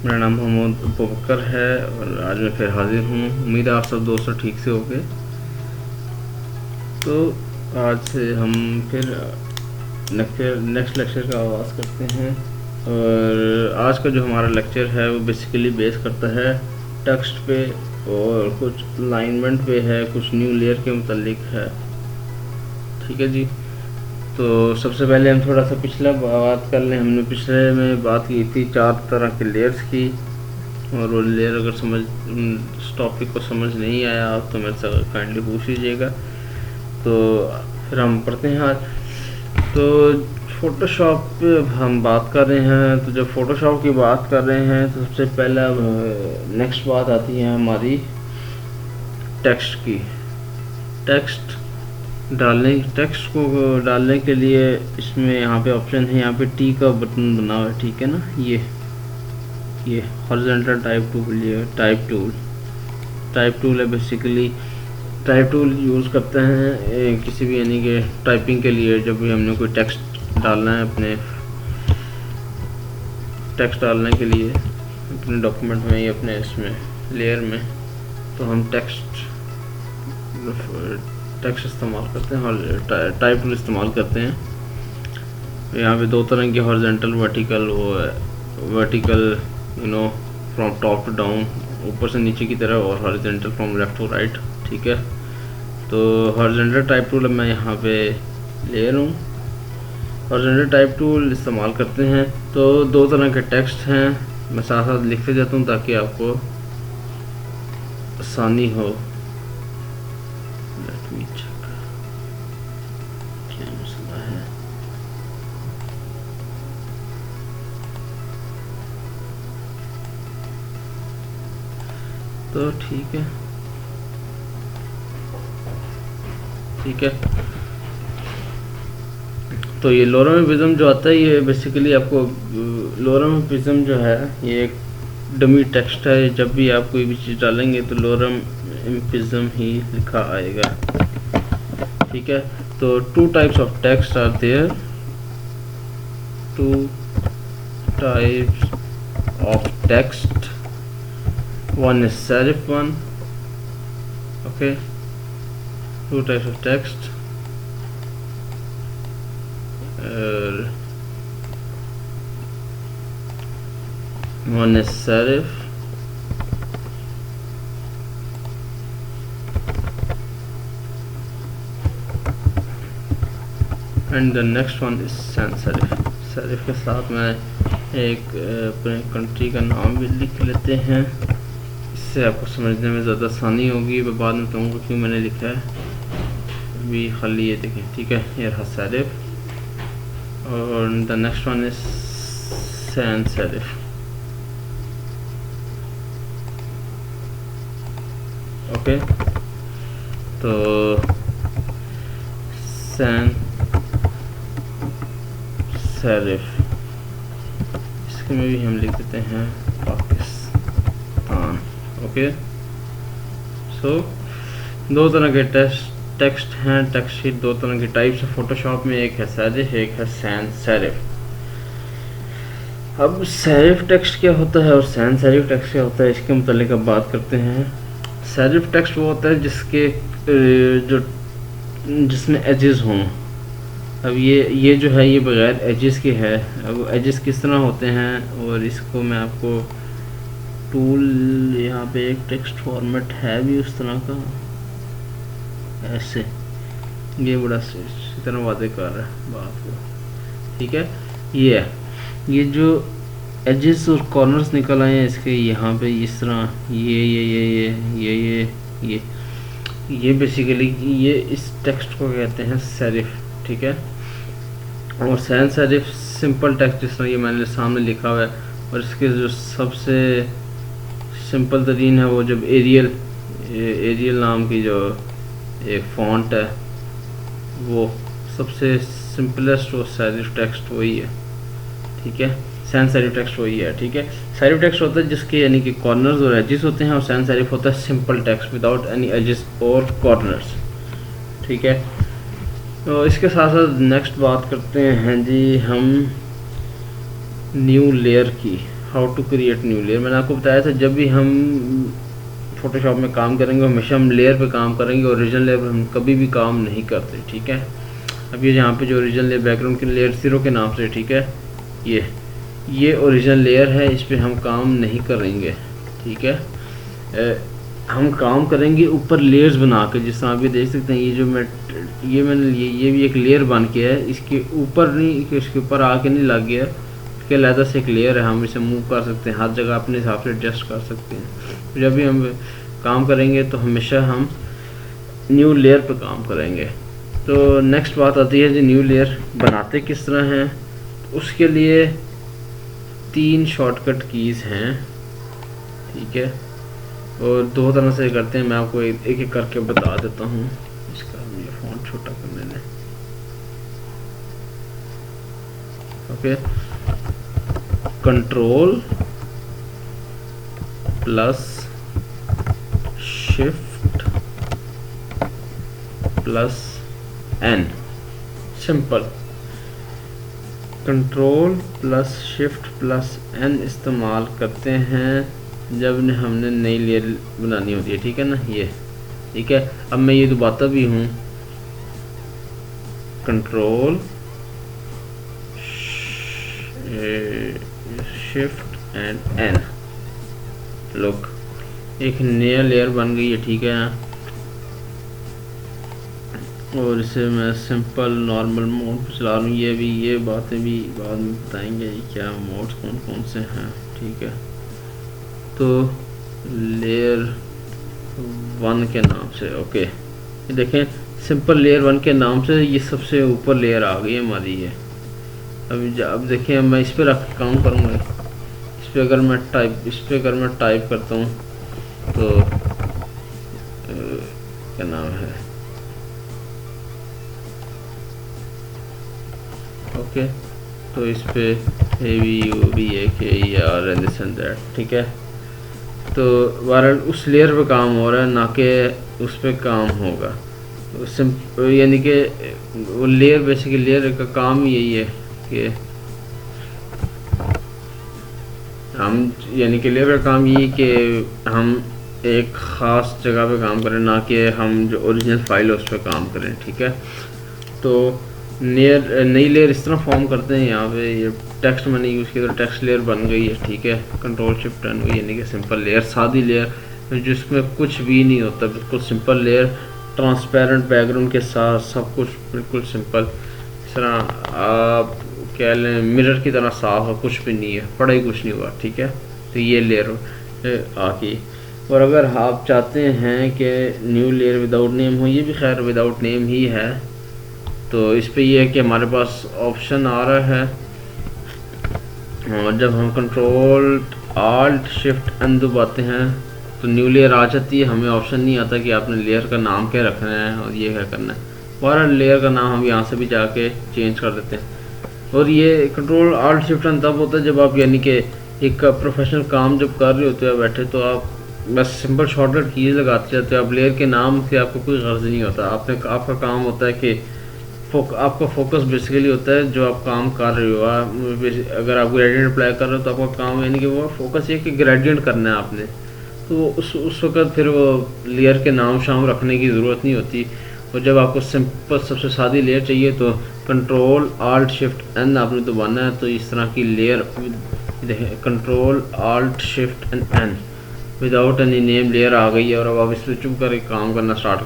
मेरा नाम मोहम्मद अबूबकर है और आज मैं फिर हाजिर हूँ। उम्मीद है आप सब दोस्तों ठीक से होंगे। तो आज से हम फिर नेक्स्ट लेक्चर का आगाज़ करते हैं और आज का जो हमारा लेक्चर है वो बेसिकली बेस करता है टेक्स्ट पे और कुछ अलाइनमेंट पे है, कुछ न्यू लेयर के मुतालिक है। ठीक है जी। तो सबसे पहले हम थोड़ा सा पिछला बात कर लें। हमने पिछले में बात की थी 4 तरह के लेयर्स की, और वो लेयर अगर इस टॉपिक को समझ नहीं आया आप तो मेरे से काइंडली पूछ लीजिएगा। तो फिर हम पढ़ते हैं आज। तो फ़ोटोशॉप पे हम बात कर रहे हैं। तो जब फ़ोटोशॉप की बात कर रहे हैं तो सबसे पहला नेक्स्ट बात आती है हमारी टेक्स्ट की। टेक्स्ट को डालने के लिए इसमें यहाँ पे ऑप्शन है, यहाँ पे टी का बटन बना हुआ है। ठीक है ना, ये हॉरिजॉन्टल टाइप टूल है। बेसिकली टाइप टूल यूज़ करते हैं किसी भी यानी कि टाइपिंग के लिए। जब भी हमने कोई टेक्स्ट डालना है अपने टेक्स्ट डालने के लिए अपने डॉक्यूमेंट में या अपने इसमें लेयर में, तो हम टेक्स्ट इस्तेमाल करते हैं और टाइप टूल इस्तेमाल करते हैं। यहाँ पे 2 तरह की horizontal vertical from top to down, ऊपर से नीचे की तरफ, और horizontal from left to right. ठीक है। तो हॉरिजॉन्टल टाइप टूल मैं यहाँ पे ले रहा हूँ। हॉरिजॉन्टल टाइप टूल इस्तेमाल करते हैं। तो 2 तरह के टेक्स्ट हैं, मैं साथ साथ लिखते जाता हूँ ताकि आपको आसानी हो। क्या मसला है? तो ठीक है। तो ये लोरम एम्फिज़म जो आता है, ये बेसिकली आपको लोरम एम्फिज़म जो है ये एक डमी टेक्स्ट है। जब भी आप कोई भी चीज़ डालेंगे तो लोरम एम्फिज़म ही लिखा आएगा। ठीक है। तो 2 types of text are there. 2 types of text. One is serif one. Okay. 2 types of text. One is serif. And the next one is sans serif. serif के साथ मैं एक अपने कंट्री का नाम भी लिख लेते हैं, इससे आपको समझने में ज़्यादा आसानी होगी। मैं बाद में बताऊँगा क्यों मैंने लिखा है। भी खाली ये देखें। ठीक है, ये रहा सेरिफ और the next one is sans serif. Okay. तो सैन सेरिफ, इसके में भी हम लिख देते हैं पाकिस्तान। ओके। सो 2 तरह के टेक्स्ट हैं। टेक्स्ट शीट 2 तरह की टाइप्स है फोटोशॉप में, एक है सेरिफ, एक है सैन सेरिफ। अब सेरिफ टेक्स्ट क्या होता है और सैन सेरिफ टेक्स्ट क्या होता है, इसके मुतालिक अब बात करते हैं। सेरिफ टेक्स्ट वो होता है जिसमें एजेस हों। अब ये जो है ये बगैर एजेस के है। अब एजेस किस तरह होते हैं और इसको मैं आपको टूल, यहाँ पे एक टेक्स्ट फॉर्मेट है भी उस तरह का, ऐसे ये बड़ा इसी तरह वादे कर रहा है बात को। ठीक है। ये जो एजेस और कॉर्नर्स निकल आए हैं इसके यहाँ पे इस तरह, ये बेसिकली ये इस टेक्स्ट को कहते हैं सेरिफ। ठीक है। और सैन सेरिफ सिंपल टेक्स्ट जिस तरह ये मैंने सामने लिखा हुआ है, और इसके जो सबसे सिंपल तरीन है वो जब एरियल नाम की जो एक फॉन्ट है, वो सबसे सिंपलेस्ट वो सेरिफ टेक्स्ट वही है। ठीक है। सैन सेरिफ टेक्स्ट वही है। ठीक है। सेरिफ टेक्स्ट होता है जिसके यानी कि कॉर्नर्स और एजेस होते हैं, और सैन सेरिफ होता है simple text without any edges और कॉर्नर्स। ठीक है। तो इसके साथ साथ नेक्स्ट बात करते हैं जी हम न्यू लेयर की। How to create new layer. मैंने आपको बताया था जब भी हम फोटोशॉप में काम करेंगे हमेशा हम लेयर पे काम करेंगे, ओरिजिनल लेयर पर हम कभी भी काम नहीं करते, ठीक है। अब ये यहाँ पे जो ओरिजिनल लेयर बैकग्राउंड की लेयर 0 के नाम से, ठीक है, ये ओरिजिनल लेयर है, इस पे हम काम नहीं करेंगे, ठीक है। हम काम करेंगे ऊपर लेयर्स बना के, जिस तरह आप ये देख सकते हैं, ये जो मैंने ये भी एक लेयर बन के है, इसके ऊपर नहीं कि इसके ऊपर आके नहीं लग गया, इसके अलग से एक लेयर है, हम इसे मूव कर सकते हैं, हर जगह अपने हिसाब से एडजस्ट कर सकते हैं। तो जब भी हम काम करेंगे तो हमेशा हम न्यू लेयर पे काम करेंगे। तो नेक्स्ट बात आती है जी न्यू लेयर बनाते किस तरह हैं। उसके लिए 3 शॉर्टकट कीज़ हैं, ठीक है, और 2 तरह से करते हैं। मैं आपको एक एक करके बता देता हूँ। इसका मुझे फ़ॉन्ट छोटा करने दें, okay. Control plus shift plus N, simple. Control plus shift plus N इस्तेमाल करते हैं जब हमने नई लेयर बनानी होती है, ठीक है ना, ये ठीक है। अब मैं ये दबाता भी हूँ, control shift and N, look एक नया लेयर बन गई है, ठीक है। और इसे मैं सिंपल नॉर्मल मोड पर चला रहा हूँ। ये बातें भी बाद में बताएंगे क्या मोड्स कौन कौन से हैं, ठीक है। तो लेयर 1 के नाम से, ओके, ये देखें सिंपल लेयर 1 के नाम से ये सबसे ऊपर लेयर आ गई है हमारी ये। अब देखें मैं इस पर रख के काम करूँगा, इस पर अगर मैं टाइप करता हूँ तो क्या नाम है, ओके, तो इस पे AVUBAKER and this and that, ठीक है। तो बहरहाल उस लेयर पे काम हो रहा है, ना कि उस पे काम होगा। यानी कि वो लेयर बेसिकली लेयर का काम यही है कि हम, यानी कि लेयर का काम यही कि हम एक ख़ास जगह पे काम करें, ना कि हम जो ओरिजिनल फाइल है उस पर काम करें, ठीक है। तो नई लेयर इस तरह फॉर्म करते हैं। यहाँ पे ये टेक्स्ट मैंने यूज़ किया तो टेक्स्ट लेयर बन गई है, ठीक है। कंट्रोल शिफ्ट एन, यानी कि सिंपल लेयर, सादी लेयर जिसमें कुछ भी नहीं होता, बिल्कुल सिंपल लेयर, ट्रांसपेरेंट बैकग्राउंड के साथ सब कुछ बिल्कुल सिंपल, इस तरह आप कह लें मिरर की तरह साफ है, कुछ भी नहीं है, पड़ा ही कुछ नहीं हुआ, ठीक है। तो ये लेयर आ गई। और अगर आप चाहते हैं कि न्यू लेयर विदाउट नेम हो, ये भी खैर विदाउट नेम ही है, तो इस पे ये है कि हमारे पास ऑप्शन आ रहा है, और जब हम कंट्रोल आल्ट शिफ्ट एन दबाते हैं तो न्यू लेयर आ जाती है। हमें ऑप्शन नहीं आता कि आपने लेयर का नाम क्या रखना है और ये क्या करना है। बहरहाल लेयर का नाम हम यहाँ से भी जाके चेंज कर देते हैं। और ये कंट्रोल आल्ट शिफ्ट एन तब होता है जब आप, यानी कि एक प्रोफेशनल काम जब कर रहे होते हो बैठे, तो आप बस सिंपल शॉर्टकट कीज लगाते जाते हो। आप लेयर के नाम से आपको कोई गर्ज नहीं होता, आपका काम होता है कि आपका फोकस बेसिकली होता है जो आप काम कर रहे हो। अगर आप ग्रेडियंट अप्लाई कर रहे हो तो आपका काम, यानी कि वो फोकस ये कि ग्रेडियंट करना है आपने, तो उस वक्त फिर वो लेयर के नाम शाम रखने की ज़रूरत नहीं होती। और जब आपको सिंपल सबसे सादी लेयर चाहिए तो कंट्रोल आल्ट शिफ्ट एन आपने दबाना है, तो इस तरह की लेयर देखें, control alt shift N without any name layer आ गई है। और अब आप इस पर चुप करके काम करना स्टार्ट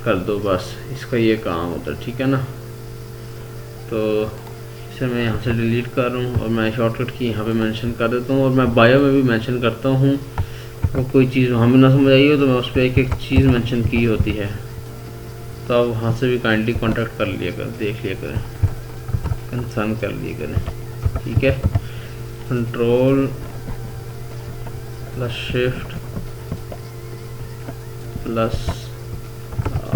कर दो, बस इसका ये काम होता है, ठीक है ना। तो इसे मैं यहाँ से डिलीट कर रहा हूँ और मैं शॉर्टकट की यहाँ पे मेंशन कर देता हूँ, और मैं बायो में भी मेंशन करता हूँ। तो कोई चीज़ हमें ना समझ आई हो तो मैं उस पर एक एक चीज़ मेंशन की होती है, तो आप वहाँ से भी काइंडली कांटेक्ट कर लिया करें, देख लिया करें, कंसर्न कर लिया करें, ठीक है। Control plus shift plus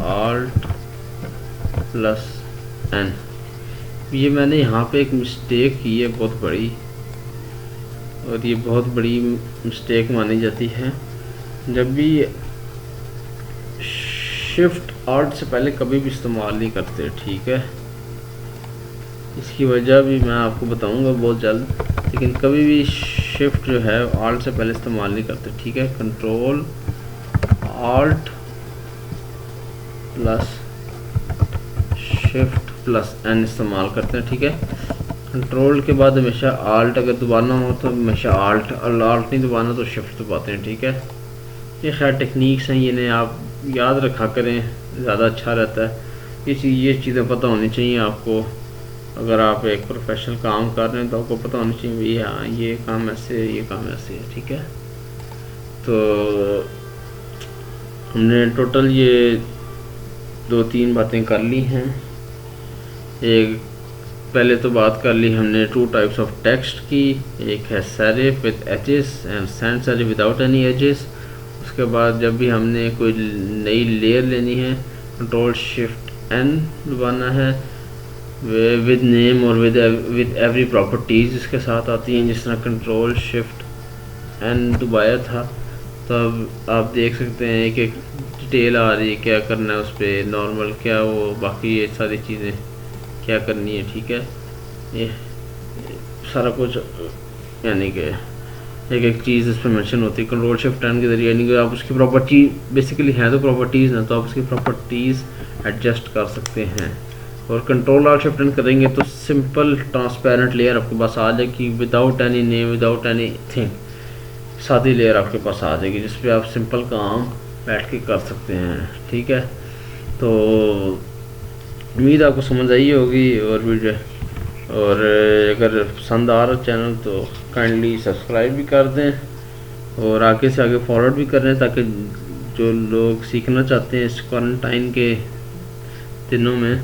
alt plus N. ये मैंने यहाँ पे एक मिस्टेक की है बहुत बड़ी, और ये बहुत बड़ी मिस्टेक मानी जाती है। जब भी शिफ्ट आल्ट से पहले कभी भी इस्तेमाल नहीं करते, ठीक है। इसकी वजह भी मैं आपको बताऊंगा बहुत जल्द, लेकिन कभी भी शिफ्ट जो है ऑल्ट से पहले इस्तेमाल नहीं करते, ठीक है। Control alt plus shift plus N इस्तेमाल करते हैं, ठीक है। कंट्रोल के बाद हमेशा ऑल्ट अगर दबाना हो तो हमेशा ऑल्ट, और ऑल्ट नहीं दबाना तो शिफ्ट दबाते हैं, ठीक है। ये खैर टेक्निक्स हैं, इन्हें आप याद रखा करें, ज़्यादा अच्छा रहता है। ये चीज़ें पता होनी चाहिए आपको। अगर आप एक प्रोफेशनल काम कर रहे हैं तो आपको पता होना चाहिए भाई हाँ ये काम ऐसे है, ये काम ऐसे है, ठीक है। तो हमने टोटल ये 2-3 बातें कर ली हैं। एक पहले तो बात कर ली हमने 2 टाइप्स ऑफ टेक्स्ट की, एक है serif with edges and sans serif without any edges. उसके बाद जब भी हमने कोई नई लेयर लेनी है कंट्रोल शिफ्ट एन दबाना है, विद नेम और विद एवरी प्रॉपर्टीज़ इसके साथ आती हैं। जिस तरह कंट्रोल शिफ्ट एन दबाया था तब आप देख सकते हैं एक एक डिटेल आ रही है, क्या करना है उस पर, नॉर्मल क्या वो, बाकी ये सारी चीज़ें क्या करनी है, ठीक है। ये सारा कुछ यानी कि एक एक चीज़ इस पर मेंशन होती है कंट्रोल शिफ्ट एन के ज़रिए। यानी कि आप उसकी प्रॉपर्टी बेसिकली हैं तो प्रॉपर्टीज़ ना, तो आप उसकी प्रॉपर्टीज़ एडजस्ट कर सकते हैं। और कंट्रोल ऑल्ट शिफ्ट एन करेंगे तो सिंपल ट्रांसपेरेंट लेयर आपके पास आ जाएगी, without any name, without any thing, सादी लेयर आपके पास आ जाएगी जिस पे आप सिंपल काम बैठ के कर सकते हैं, ठीक है। तो उम्मीद आपको समझ आई होगी। और अगर पसंद आ रहा चैनल तो काइंडली सब्सक्राइब भी कर दें और आगे से आगे फॉरवर्ड भी करें, ताकि जो लोग सीखना चाहते हैं इस क्वारंटाइन के दिनों में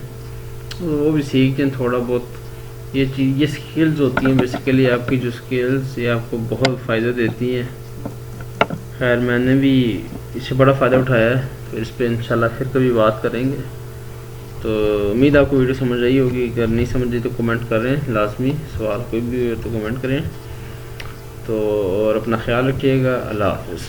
वो भी सीख जाएं थोड़ा बहुत। ये स्किल्स होती हैं बेसिकली, आपकी जो स्किल्स ये आपको बहुत फ़ायदा देती हैं। खैर मैंने भी इससे बड़ा फ़ायदा उठाया है, तो इस पर इंशाल्लाह फिर कभी बात करेंगे। तो उम्मीद आपको वीडियो समझ आई होगी। अगर नहीं समझ आई तो कमेंट करें, लाजमी सवाल कोई भी हो तो कमेंट करें। तो और अपना ख्याल रखिएगा। अल्लाह हाफ़िज़।